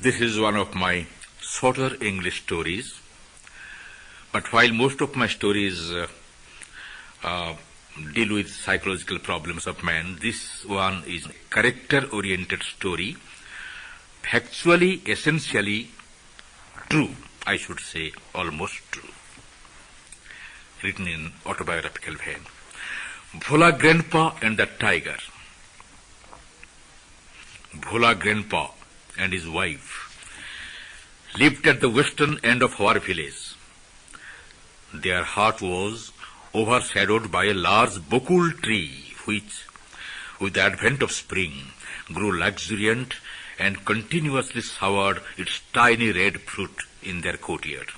This is one of my shorter English stories, but while most of my stories deal with psychological problems of man, this one is a character-oriented story, factually, essentially true, I should say, almost true, written in autobiographical vein. Bhola Grandpa and the Tiger. Bhola Grandpa and his wife lived at the western end of our village. Their heart was overshadowed by a large bokul tree which, with the advent of spring, grew luxuriant and continuously showered its tiny red fruit in their courtyard.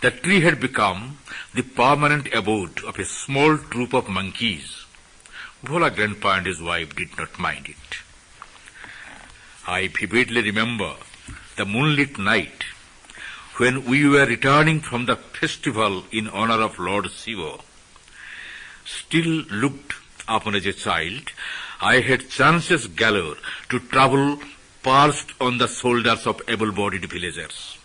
The tree had become the permanent abode of a small troop of monkeys. Bhola Grandpa and his wife did not mind it. I vividly remember the moonlit night when we were returning from the festival in honor of Lord Shiva. Still looked upon as a child, I had chances galore to travel perched on the shoulders of able-bodied villagers.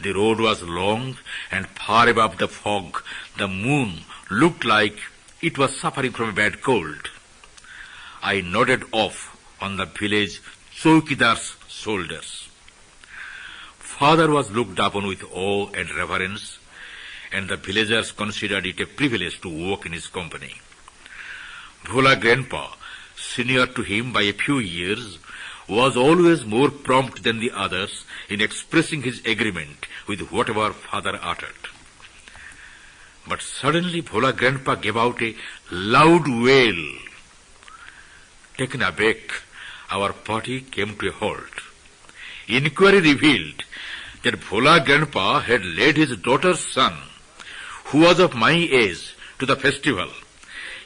The road was long, and far above the fog, the moon looked like it was suffering from a bad cold. I nodded off on the village chowkidar's shoulders. Father was looked upon with awe and reverence, and the villagers considered it a privilege to walk in his company. Bhola Grandpa, senior to him by a few years, was always more prompt than the others in expressing his agreement with whatever father uttered. But suddenly Bhola Grandpa gave out a loud wail. Taken aback, our party came to a halt. Inquiry revealed that Bhola Grandpa had led his daughter's son, who was of my age, to the festival.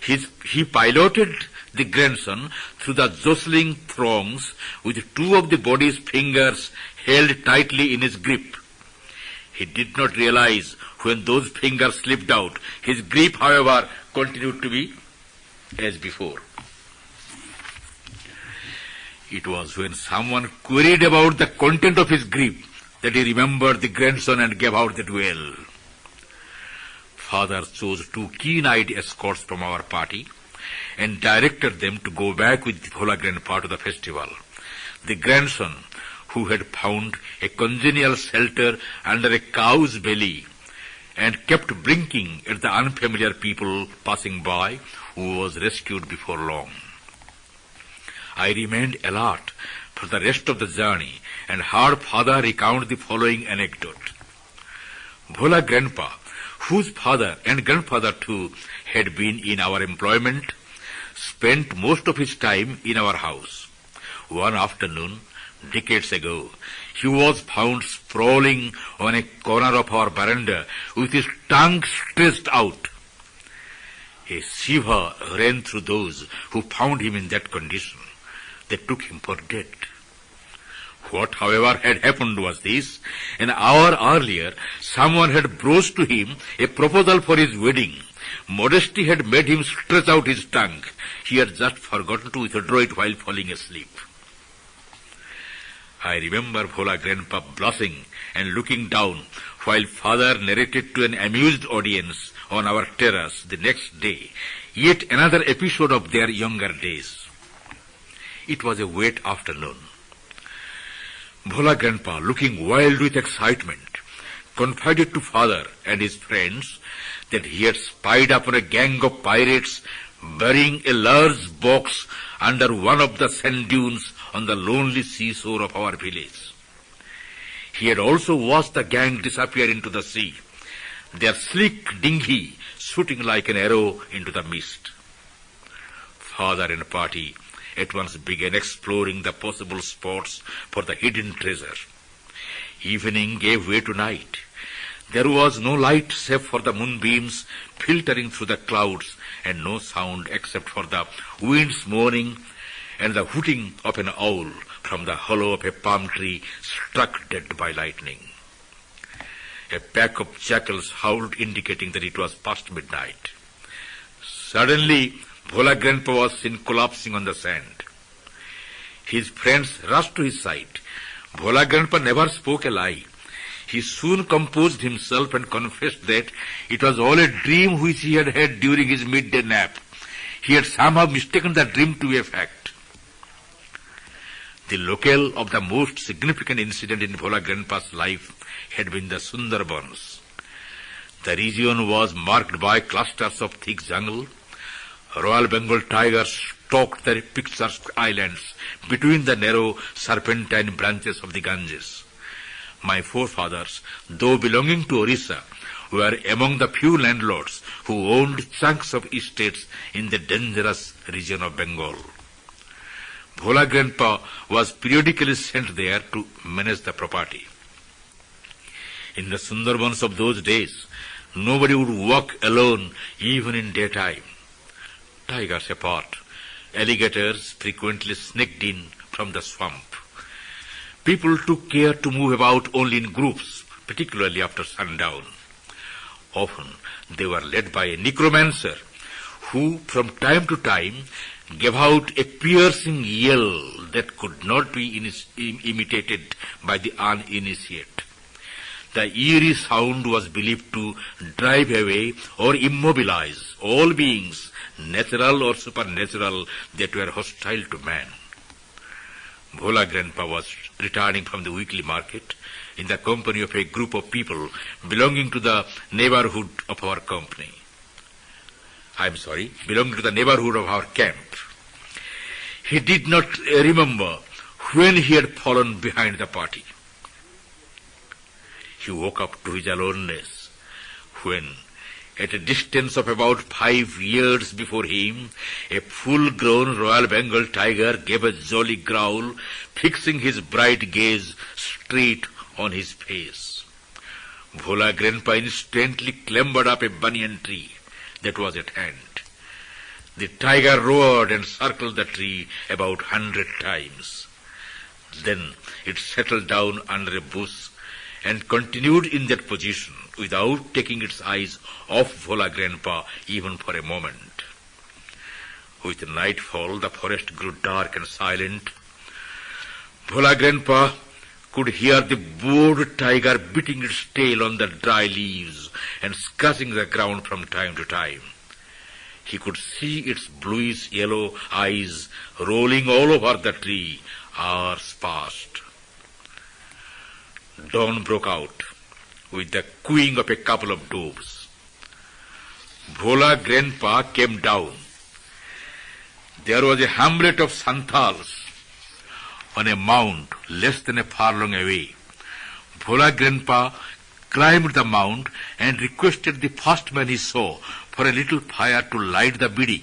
He piloted the grandson through the jostling throngs with two of the body's fingers held tightly in his grip. He did not realize when those fingers slipped out. His grip, however, continued to be as before. It was when someone queried about the content of his grip that he remembered the grandson and gave out that wail. Father chose two keen-eyed escorts from our party and directed them to go back with Bhola Grandpa to the festival. The grandson, who had found a congenial shelter under a cow's belly and kept blinking at the unfamiliar people passing by, was rescued before long. I remained alert for the rest of the journey and heard Father recount the following anecdote. Bhola Grandpa, whose father and grandfather too had been in our employment, spent most of his time in our house. One afternoon, decades ago, he was found sprawling on a corner of our veranda with his tongue stretched out. A shiver ran through those who found him in that condition. They took him for dead. What, however, had happened was this. An hour earlier, someone had broached to him a proposal for his wedding. Modesty had made him stretch out his tongue. He had just forgotten to withdraw it while falling asleep. I remember Bhola Grandpa blushing and looking down while Father narrated to an amused audience on our terrace the next day yet another episode of their younger days. It was a wet afternoon. Bhola Grandpa, looking wild with excitement, confided to Father and his friends that he had spied upon a gang of pirates burying a large box under one of the sand dunes on the lonely seashore of our village. He had also watched the gang disappear into the sea, their sleek dinghy shooting like an arrow into the mist. Father and party at once began exploring the possible spots for the hidden treasure. Evening gave way to night. There was no light save for the moonbeams filtering through the clouds, and no sound except for the wind's moaning and the hooting of an owl from the hollow of a palm tree struck dead by lightning. A pack of jackals howled, indicating that it was past midnight. Suddenly, Bhola Grandpa was seen collapsing on the sand. His friends rushed to his side, Bhola Grandpa never spoke a lie. He soon composed himself and confessed that it was all a dream which he had had during his midday nap. He had somehow mistaken the dream to be a fact. The locale of the most significant incident in Bhola Grandpa's life had been the Sundarbans. The region was marked by clusters of thick jungle. Royal Bengal tigers stalked the picturesque islands between the narrow serpentine branches of the Ganges. My forefathers, though belonging to Orissa, were among the few landlords who owned chunks of estates in the dangerous region of Bengal. Bhola Grandpa was periodically sent there to manage the property. In the Sundarbans of those days, nobody would walk alone even in daytime. Tigers apart, alligators frequently sneaked in from the swamp. People took care to move about only in groups, particularly after sundown. Often they were led by a necromancer who, from time to time, gave out a piercing yell that could not be imitated by the uninitiated. The eerie sound was believed to drive away or immobilize all beings, natural or supernatural, that were hostile to man. Bhola Grandpa was returning from the weekly market in the company of a group of people belonging to the neighborhood of our company. Belonging to the neighborhood of our camp. He did not remember when he had fallen behind the party. He woke up to his aloneness when, at a distance of about 5 yards before him, a full-grown Royal Bengal tiger gave a jolly growl, fixing his bright gaze straight on his face. Bhola Grandpa instantly clambered up a banyan tree that was at hand. The tiger roared and circled the tree about 100 times. Then it settled down under a bush and continued in that position without taking its eyes off Bhola Grandpa even for a moment. With nightfall, the forest grew dark and silent. Bhola Grandpa could hear the bored tiger beating its tail on the dry leaves and scratching the ground from time to time. He could see its bluish-yellow eyes rolling all over the tree. Hours passed. Dawn broke out with the cooing of a couple of doves. Bhola Grandpa came down. There was a hamlet of Santals on a mound less than a furlong away. Bhola Grandpa climbed the mound and requested the first man he saw for a little fire to light the bidi.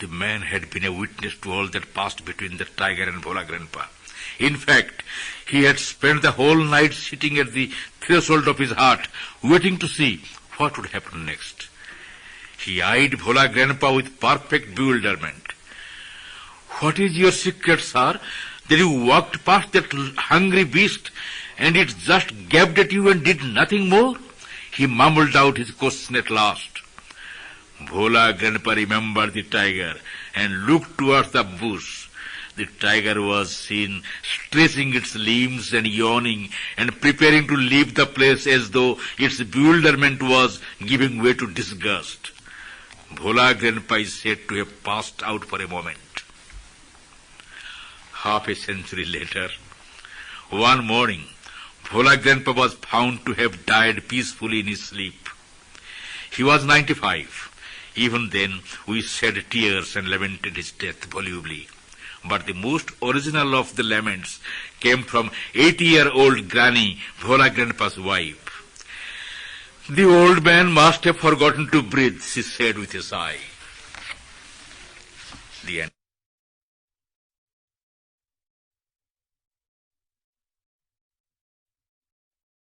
The man had been a witness to all that passed between the tiger and Bhola Grandpa. In fact, he had spent the whole night sitting at the threshold of his heart, waiting to see what would happen next. He eyed Bhola Grandpa with perfect bewilderment. "What is your secret, sir, that you walked past that hungry beast and it just gaped at you and did nothing more?" He mumbled out his question at last. Bhola Grandpa remembered the tiger and looked towards the bush. The tiger was seen stretching its limbs and yawning and preparing to leave the place as though its bewilderment was giving way to disgust. Bhola Grandpa is said to have passed out for a moment. Half a century later, one morning, Bhola Grandpa was found to have died peacefully in his sleep. He was 95. Even then, we shed tears and lamented his death volubly. But the most original of the laments came from 80-year-old Granny, Bhola Grandpa's wife. "The old man must have forgotten to breathe," she said with a sigh. The end.